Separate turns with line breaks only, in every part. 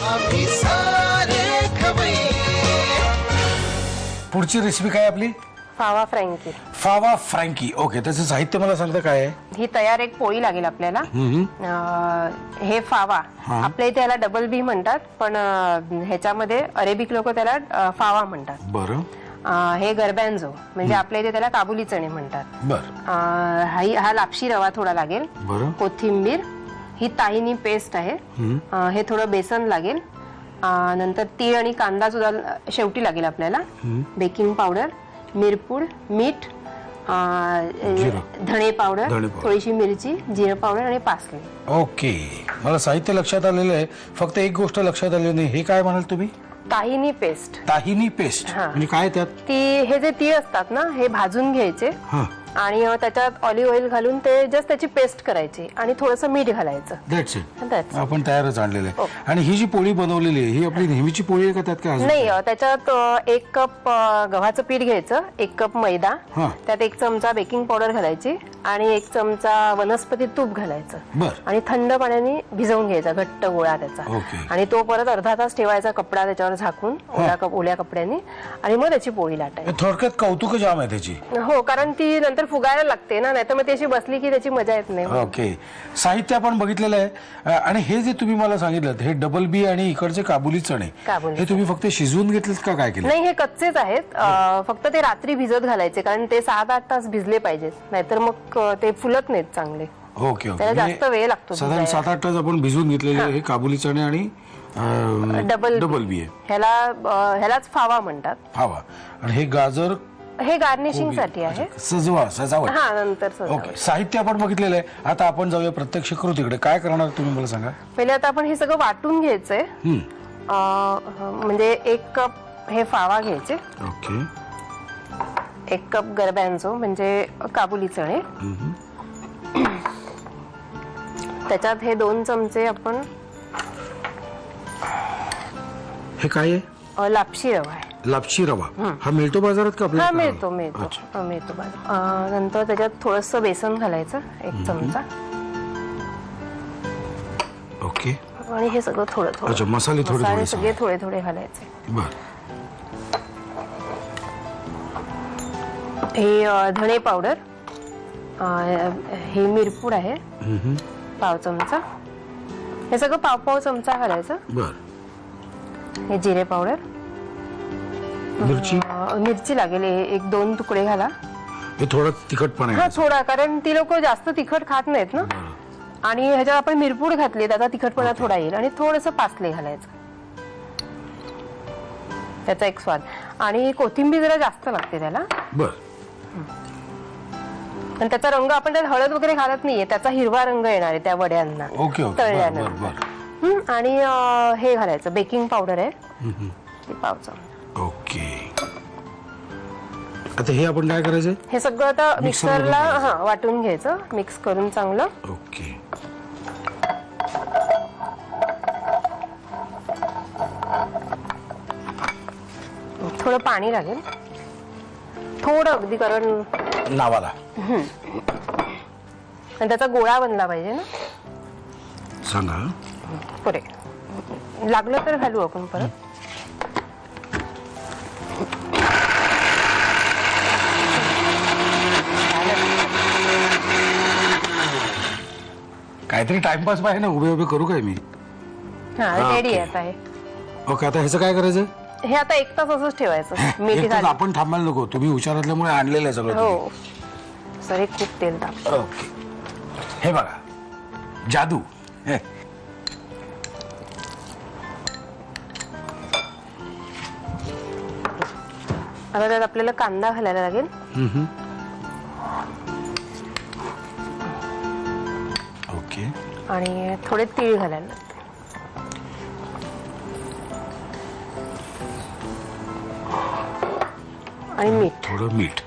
आम्ही सारे खवय्ये. पुढची रेसिपी काय आपली?
फावा फ्रँकी.
फावा फ्रँकी. ओके, त्याचं साहित्य मला सांगता काय आहे?
ही तयार एक पोळी लागेल आपल्याला. हे फावा आपल्या इथे याला डबल बी म्हणतात, पण ह्याच्यामध्ये अरेबिक लोक त्याला फावा म्हणतात.
बरं.
हे गरबॅन्झो म्हणजे आपल्या इथे त्याला काबुली चणे म्हणतात.
बरं.
हा लापशी रवा थोडा लागेल.
बरं.
कोथिंबीर, ही ताहिनी पेस्ट आहे. हे थोडं बेसन लागेल. नंतर तीळ आणि कांदा सुद्धा शेवटी लागेल आपल्याला. बेकिंग पावडर, मिरपूड, मीठ, धणे पावडर, थोडीशी मिरची, जिरं पावडर आणि पासली.
ओके, मला साहित्य लक्षात आलेलं आहे. फक्त एक गोष्ट लक्षात आली नाही. हे काय म्हणाल तुम्ही?
ताहिनी पेस्ट.
ताहिनी पेस्ट म्हणजे काय? त्यात
हे जे तीळ असतात ना, हे भाजून घ्यायचे आणि त्याच्यात ऑलिव्ह ऑइल घालून ते जस्ट त्याची पेस्ट करायची आणि थोडंसं मीठ घालायचं.
That's it. आपण तयारच आणलेलं आहे. आणि ही जी पोळी बनवलेली आहे ही आपली नेहमीची पोळी आहे का? त्यात काय
नाही, त्याच्यात 1 कप गव्हाचं पीठ घ्यायचं, 1 कप मैदा, त्यात 1 चमचा बेकिंग पावडर घालायची आणि 1 चमचा वनस्पती तूप घालायचं आणि थंड पाण्याने भिजवून घ्यायचा घट्ट गोळा त्याचा. आणि तो परत अर्धा तास ठेवायचा कपडा त्याच्यावर झाकून ओल्या कपड्याने आणि मग त्याची पोळी लाटायची.
थोडक्यात कौतुक जाम आहे त्याची.
हो, कारण ती नंतर फुगायला लागते ना, नाहीतर मग त्याची बसली की त्याची मजा येत नाही.
ओके, साहित्य आपण बघितलेलं आहे. आणि हे जे तुम्ही मला सांगितलं हे डबल बी आणि इकडचे काबुली चणे, हे तुम्ही फक्त शिजवून घेतलेत का काय केलं?
नाही, हे कच्चेच आहेत. फक्त ते रात्री भिजत घालायचे, कारण ते 7-8 तास भिजले पाहिजेत, नाहीतर मग ते फुलत नाहीत चांगले.
ओके ओके,
त्याला जास्त वेळ लागतो.
साधारण 7-8 तास आपण भिजवून घेतलेले हे काबुली चणे आणि डबल बी आहे.
ह्यालाच फावा म्हणतात.
फावा. आणि हे गाजर
हे गार्निशिंग साठी आहे,
सजावट.
नंतर.
ओके, साहित्य आपण बघितलेलं आहे. आता आपण जाऊया प्रत्यक्ष कृतीकडे. काय करणार तुम्ही मला सांगा?
पहिले आता आपण हे सगळं वाटून घ्यायचंय. म्हणजे 1 कप हे फावा घ्यायचे.
ओके.
1 कप गरबॅन्झो म्हणजे काबुली चणे. त्याच्यात हे 2 चमचे आपण
हे काय आहे?
लापशी रवा आहे.
लापशी रवा हा मिळतो बाजारात का आपल्याला?
मिळतो बाजारात. नंतर त्याच्यात थोडंसं बेसन घालायचं, 1 चमचा.
ओके.
आणि हे सगळं थोडं थोडं.
अच्छा, मसाले
सगळे थोडे थोडे घालायचे.
बर.
हे धणे पावडर, हे मिरपूड आहे, पाव चमचा. हे सगळं पाव चमचा घालायचं.
बर.
हे जिरे पावडर, मिरची लागेल 1-2 तुकडे घाला.
हे थोडं तिखटपणा आहे.
थोडा, कारण ती लोक जास्त तिखट खात नाहीत ना. आणि ह्याच्यात आपण मिरपूड घातली, त्याचा तिखटपणा थोडा येईल. आणि थोडंसं पासले घालायचं, त्याचा एक स्वाद. आणि कोथिंबीर जरा जास्त लागते त्याला.
बर.
आणि त्याचा रंग आपण त्यात हळद वगैरे घालत नाहीये, त्याचा हिरवा रंग येणार आहे त्या वड्यांना तळल्यानंतर. आणि हे घालायचं, बेकिंग पावडर आहे, पाव चमचा.
ओके. आता हे आपण काय करायचं?
हे सगळं आता मिक्सरला वाटून घ्यायचं, मिक्स करून चांगलं.
ओके.
थोडं पाणी लागेल, थोडं अगदी, कारण
नावाला.
आणि त्याचा गोळा बनला पाहिजे ना.
सांगा.
पुरे लागलं तर घालू आपण परत.
काहीतरी टाइमपास पाहिजे ना, उभे उभे करू काय मी?
रेडी आहे आता हे.
ओके, आता ह्याचं काय करायचं?
हे आता 1 तास असंच ठेवायचं. मीठ घालून.
आपण थांबायला नको, तुम्ही हुशार असल्यामुळे आणलेलं आहे सगळं.
हो सर, हे खूप तेल टाक.
ओके. हे बघा, जादू.
आता त्यात आपल्याला कांदा घालायला लागेल.
ओके.
आणि थोडे तीळ घालायला लागते. आणि मीठ,
थोडं मीठ.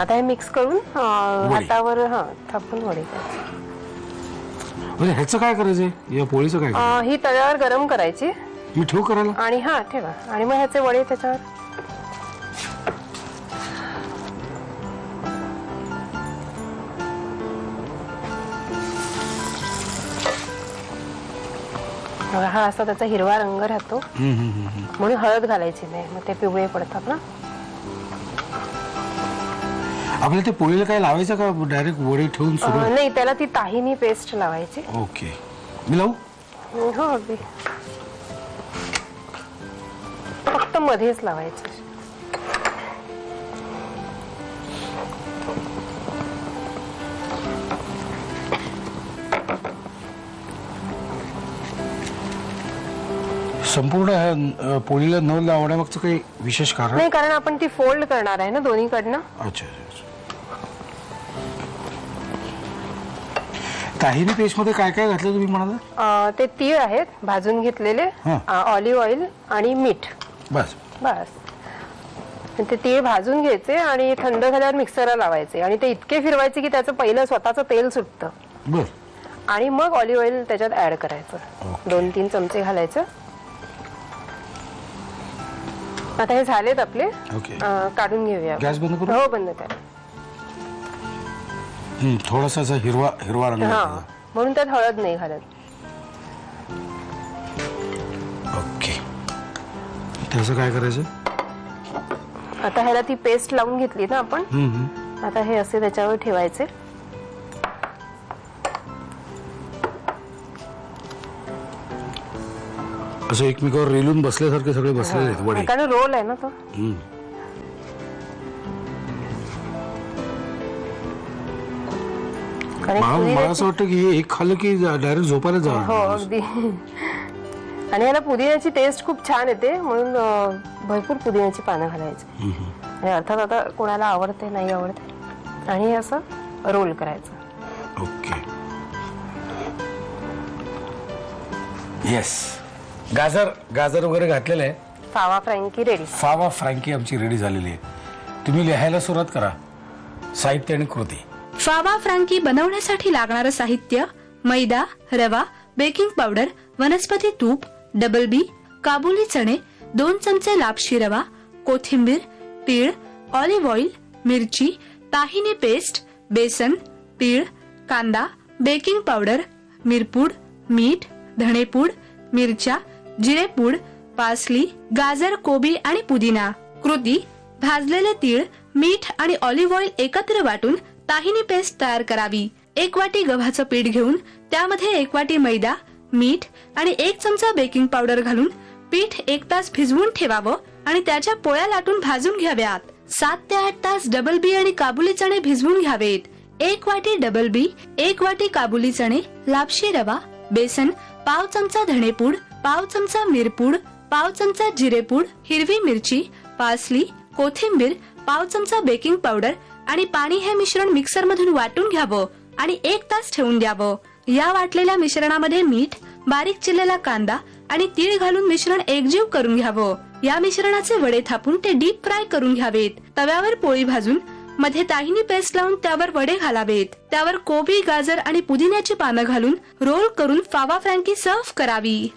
आता हे मिक्स करून हातावर थापून वडे करायचे.
म्हणजे ह्याचं काय करायचंय? या पोळीचं काय?
ही तव्यावर गरम करायची.
मी ठेवू करायला?
आणि ठेवा. आणि मग ह्याचे वडे त्याच्यावर. हा असा त्याचा हिरवा रंग राहतो म्हणून हळद घालायची नाही, मग ते पिवळे पडतात ना.
आपल्याला ते पोळीला काय लावायचं का डायरेक्ट वडे ठेवून सुरू?
नाही, त्याला ती ताहिनी पेस्ट लावायची.
ओके, मी लावू?
हो अगदी, फक्त मध्येच लावायचं.
संपूर्ण पोळीला न लावण्यामागचं काही विशेष कारण
नाही, कारण आपण ती फोल्ड करणार आहे ना दोन्हीकडनं.
अच्छा. ताहिनी पेस्ट मध्ये काय काय घातलं तुम्ही म्हणाला?
ते तीळ आहेत भाजून घेतलेले, ऑलिव्ह ऑइल आणि मीठ.
बस
बस ते तीळ भाजून घ्यायचे आणि थंड झाल्यावर मिक्सरला लावायचे आणि ते इतके फिरवायचे की त्याचं पहिलं स्वतःचं तेल सुटतं.
बर.
आणि मग ऑलिव्ह ऑइल त्याच्यात ऍड करायचं. 2-3 चमचे घालायचं. आता हे झालेत आपले. काढून घेऊया.
गॅस बंद करू?
हो, बंद करा.
थोडासा हिरवा हिरवा रंग
म्हणून त्यात हळद नाही घालत.
ओके, त्याचं काय करायचं
आता ह्याला ती पेस्ट लावून घेतली ना आपण. आता हे असे त्याच्यावर ठेवायचे.
असं एकमेकावर रेलून बसल्यासारखे सगळे बसलेले आहेत वडे,
कारण रोल आहे ना तो.
मला असं वाटतं की हे एक खाल्लं की डायरेक्ट झोपायला जा.
हो अगदी. आणि याला पुदिन्याची टेस्ट खूप छान येते म्हणून भरपूर पुदिन्याची पानं घालायची. आणि अर्थात आता कोणाला आवडते नाही आवडते. आणि हे असं रोल करायचं.
ओके. येस, गाजर वगैरे घातलेलं आहे.
फावा फ्रँकी रेडी.
फावा फ्रँकी आमची रेडी झालेली आहे. तुम्ही लिहायला सुरुवात करा. साहित्य आणि कृती.
फावा फ्रँकी बनवण्यासाठी लागणारं साहित्य: मैदा, रवा, बेकिंग पावडर, वनस्पती तूप, डबल बी, काबुली चणे, 2 चमचे लापशी रवा, कोथिंबीर, तीळ, ऑलिव्ह ऑइल, मिरची, ताहिनी पेस्ट, बेसन, तीळ, कांदा, बेकिंग पावडर, मिरपूड, मीठ, धणेपूड, मिरच्या, जिरेपूड, पार्सली, गाजर, कोबी आणि पुदिना. कृती: भाजलेले तीळ, मीठ आणि ऑलिव्ह ऑइल एकत्र वाटून ताहिनी पेस्ट तयार करावी. 1 वाटी गव्हाचं पीठ घेऊन त्यामध्ये 1 वाटी मैदा, मीठ आणि 1 चमचा बेकिंग पावडर घालून पीठ 1 तास भिजवून ठेवावं आणि त्याच्या पोळ्या लाटून भाजून घ्याव्यात. 7 ते 8 तास डबल बी आणि काबुली चणे भिजवून घ्यावेत. 1 वाटी डबल बी, 1 वाटी काबुली चणे, लापशी रवा, बेसन, पाव चमचा धणेपूड, पाव चमचा मिरपूड, पाव चमचा जिरेपूड, हिरवी मिरची, पार्सली, कोथिंबीर, पाव चमचा बेकिंग पावडर आणि पाणी हे मिश्रण मिक्सर मधून वाटून घ्यावं आणि 1 तास ठेवून द्यावं. या वाटलेल्या मिश्रणामध्ये मीठ, बारीक चिरलेला कांदा आणि तीळ घालून मिश्रण एकजीव करून घ्यावं. या मिश्रणाचे वडे थापून ते डीप फ्राय करून घ्यावेत. तव्यावर पोळी भाजून मध्ये ताहिनी पेस्ट लावून त्यावर वडे घालावेत. त्यावर कोबी, गाजर आणि पुदिन्याची पानं घालून रोल करून फावा फ्रँकी सर्व्ह करावी.